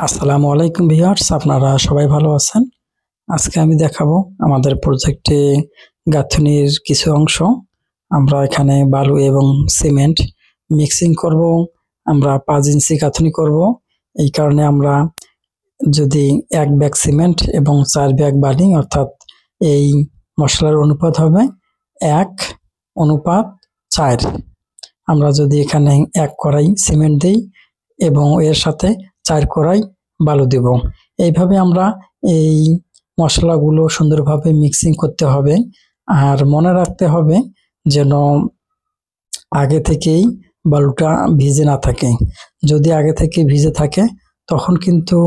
আসসালামু আলাইকুম ভিউয়ার্স, আপনারা সবাই ভালো আছেন। আজকে আমি দেখাবো আমাদের প্রজেক্টে গাঁথনির কিছু অংশ। আমরা এখানে বালু এবং সিমেন্ট মিক্সিং করব। আমরা 5 ইঞ্চি গাঁথনি করব। এই কারণে আমরা যদি 1 ব্যাগ সিমেন্ট এবং 4 ব্যাগ বালি, অর্থাৎ এই মশলার অনুপাত হবে 1:4। আমরা যদি এখানে 1 কড়াই সিমেন্ট দিই এবং এর সাথে 4 কড়াই বালু দেব। এইভাবে আমরা এই মশলাগুলো সুন্দরভাবে মিক্সিং করতে হবে। আর মনে রাখতে হবে যেন আগে থেকেই বালুটা ভিজে না থাকে। যদি আগে থেকে ভিজে থাকে তখন কিন্তু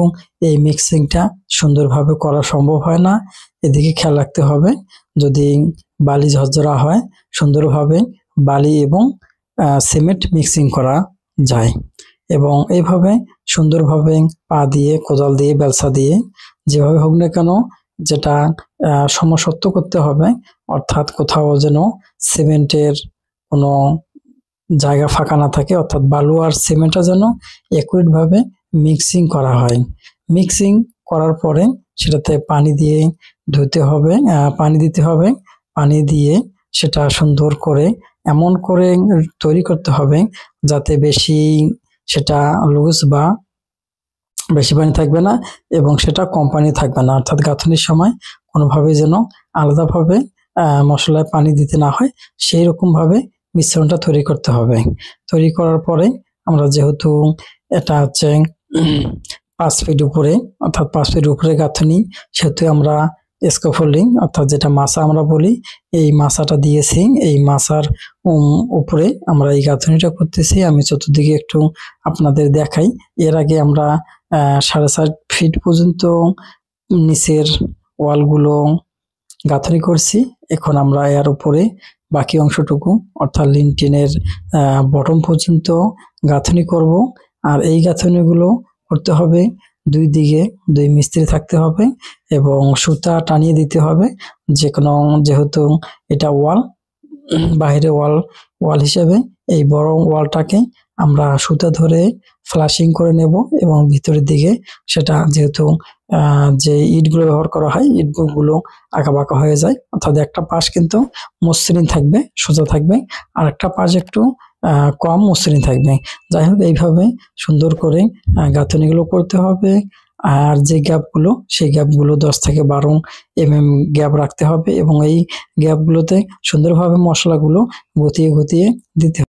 এই মিক্সিংটা সুন্দরভাবে করা সম্ভব হয় না। এদিকে খেয়াল রাখতে হবে, যদি বালি ঝরঝরা হয় সুন্দরভাবে বালি এবং সিমেন্ট মিক্সিং করা যায়। এবং এইভাবে সুন্দরভাবে পা দিয়ে, কোদাল দিয়ে, বেলসা দিয়ে, যেভাবে হোক না কেন, যেটা সমসত্ব করতে হবে, অর্থাৎ কোথাও যেন সিমেন্টের কোনো জায়গা ফাঁকা না থাকে, অর্থাৎ বালু আর সিমেন্টটা যেন একুরেট ভাবে মিক্সিং করা হয়। মিক্সিং করার পরে সেটাতে পানি দিয়ে ধুতে হবে, পানি দিতে হবে। পানি দিয়ে সেটা সুন্দর করে এমন করে তৈরি করতে হবে যাতে বেশি সেটা লুজ বা বেশি পানি থাকবে না এবং সেটা কম পানি থাকবে না, অর্থাৎ গাঁথনির সময় কোনোভাবে যেন আলাদাভাবে মশলায় পানি দিতে না হয়, সেই রকম ভাবে মিশ্রণটা তৈরি করতে হবে। তৈরি করার পরে আমরা যেহেতু এটা হচ্ছে 5 ফিট উপরে, অর্থাৎ 5 ফিট উপরে গাঁথনি, সেহেতু আমরা স্ক্যাফোল্ডিং অর্থাৎ যেটা মাচা আমরা বলি, এই মাচাটা দিয়েছি। এই মাচার উপরে আমরা এই গাঁথনিটা করতেছি। আমি চতুর্দিকে একটু আপনাদের দেখাই। এর আগে আমরা 4.5 ফিট পর্যন্ত নিচের ওয়ালগুলো গাঁথনি করছি। এখন আমরা এর উপরে বাকি অংশটুকু, অর্থাৎ লিনটেনের বটম পর্যন্ত গাঁথনি করব। আর এই গাঁথনিগুলো করতে হবে 2 দিকে 2 মিস্ত্রি থাকতে হবে এবং সুতা টানিয়ে দিতে হবে। যেহেতু এটা ওয়াল, বাইরে ওয়াল হিসেবে এই বড় ওয়ালটাকে আমরা সুতা ধরে ফ্লাশিং করে নেব এবং ভিতরের দিকে সেটা, যেহেতু যে ইটগুলো ব্যবহার করা হয়, ইটগুলো আঁকাবাঁকা হয়ে যায়, অর্থাৎ একটা পাশ কিন্তু মসৃণ থাকবে, সোজা থাকবে, আর একটা পাশ একটু কম মসৃণ থাকবে। যাই হোক, এইভাবে সুন্দর করে গাঁথনিগুলো করতে হবে। আর যে গ্যাপগুলো, সেই গ্যাপগুলো 10 থেকে 12 গ্যাপ রাখতে হবে এবং এই গ্যাপগুলোতে সুন্দরভাবে মশলাগুলো গতিয়ে গতিয়ে দিতে হবে।